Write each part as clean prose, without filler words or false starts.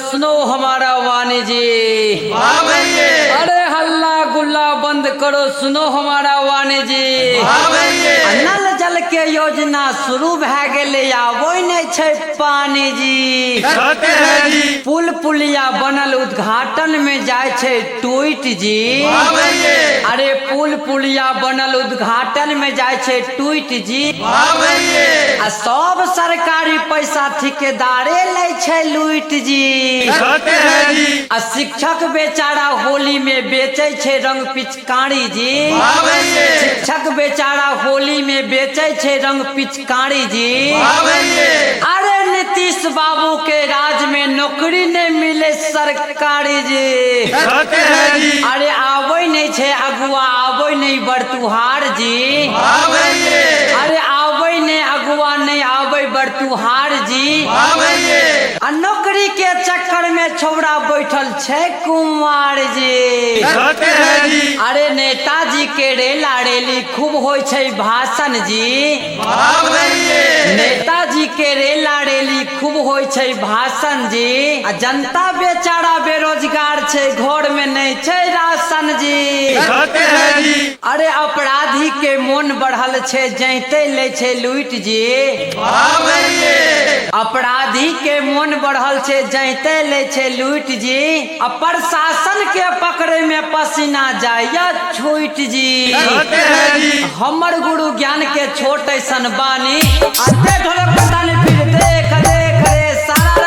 सुनो हमारा वाणी जी। अरे हल्ला गुल्ला बंद करो, सुनो हमारा वाणी जी। नल जल के योजना शुरू भए गेले, आबै नहीं छै पानी जी। पुल पुलिया बनल उद्घाटन में जाय छै ट्वीट जी। अरे पुल पुलिया बनल उद्घाटन में जाय छै ट्वीट जी। आ सब सरकारी पैसा ठेकेदारे ले छै लूट जी। आ शिक्षक बेचारा होली में बेचे छै रंग पिचकारी जी। शिक्षक बेचारा होली में बेचे छै रंग पिचकारी जी। अरे नीतीश बाबू के राज में नौकरी नहीं मिले सरकारी जी। अरे आबै नहीं छै अगुआ, आबै नहीं बरतुहार जी। अरे आबै नहीं अगुआ, नहीं आबै बरतुहार जी। आ नौकरी के चक्कर में छौड़ा बैठल छै कुमार जी। अरे नेताजी के रेला रेली खूब होय छै भाषण जी। नेताजी के रेला रेली खूब होय छै भाषण जी। आ जनता बेचारा बेरोजगार छै, घर में नहीं छै राशन जी। अरे अपराधी के मन बढ़ल छै, जैते ले छै लूट जी। अपराधी के मन बढ़ल छै, जैते ले छै लूट जी। आ प्रशासन के पकड़े में पसीना जाया छूट जी। हमर गुरु ज्ञान के छोट ऐसन बानी, आते ढोलक बजाने फिर देख देख रे सारा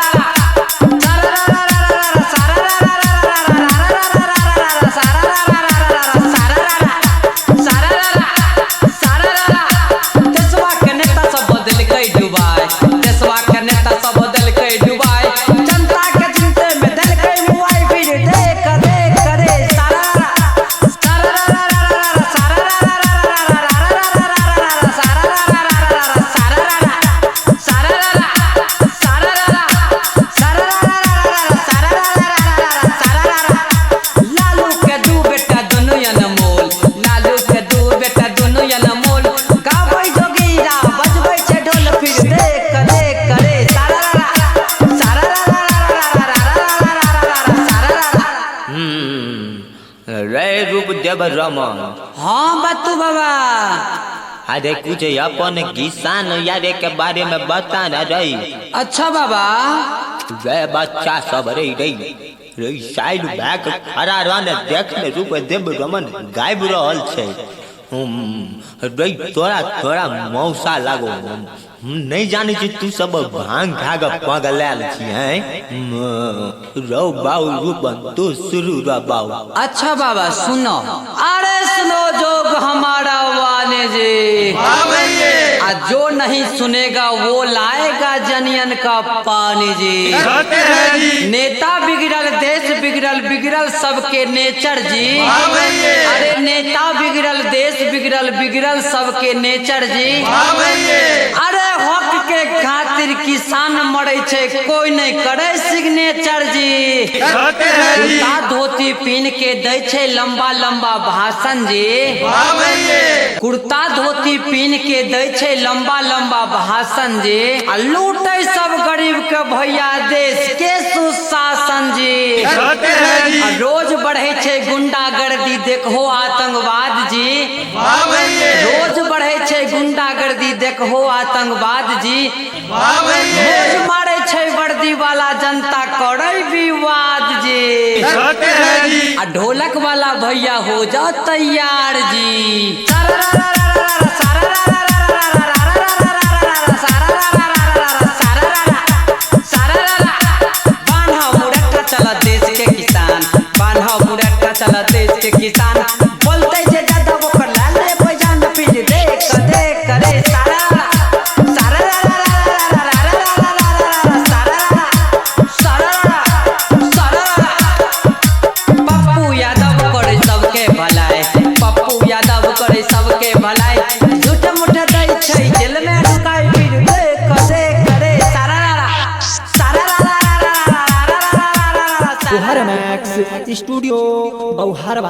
रमन। हाँ बतू बाबा। अरे कुछ अपन किसान यार के बारे में बता न रही। अच्छा बाबा। वे बच्चा सब रे साइड बैक खड़ा रहने देखने रूप देव रमन गायब रहल छे। रे तोरा तोरा मौसा लागो, नहीं जाने छी तू सब भांग खाग पगलाल छी हैं। रो बाऊ रूपन तू शुरू रो बाऊ। अच्छा बाबा सुनो। अरे सुनो जोग हमारा वाने जी। आ जो नहीं सुनेगा वो लाएगा जनियन का पानी जी। नेता बिगड़ल देश बिगड़ल, बिगड़ल सबके नेचर जी। अरे नेता बिगड़ल देश बिगड़ल, बिगड़ल सबके नेचर जी। अरे हक के खातिर किसान मरे छे, कोई नहीं करे सिग्नेचर जी। कुर्ता धोती पहन के दे छे लंबा लंबा भाषण जी। कुर्ता धोती पहन के दे छे लंबा लंबा भाषण जी। आ लूटे सब गरीब के भैया देश के सुशासन जी। आ रोज बढ़े छे गुंडागर्दी, देखो आतंकवाद जी। रोज बढ़े छे गुंडागर्दी, देखो आतंकवाद जी। रोज मारे छे वर्दी वाला जनता, करे विवाद जी। आ ढोलक वाला भैया हो जा तैयार जी। बान्हा मुरक्का चला देश के किसान, बान्हा मुरक्का चला देश के किसान। बोलते जे ज्यादा वो कर लाले पैजान फिर देख देख रे सारा पप्पू यादव करे सबके भलाई, पप्पू यादव करे सबके भलाई। झूठे मूठे दै छै जेल में ढुकाई, फिर देख देख रे सारा मैक्स स्टूडियो बौहार।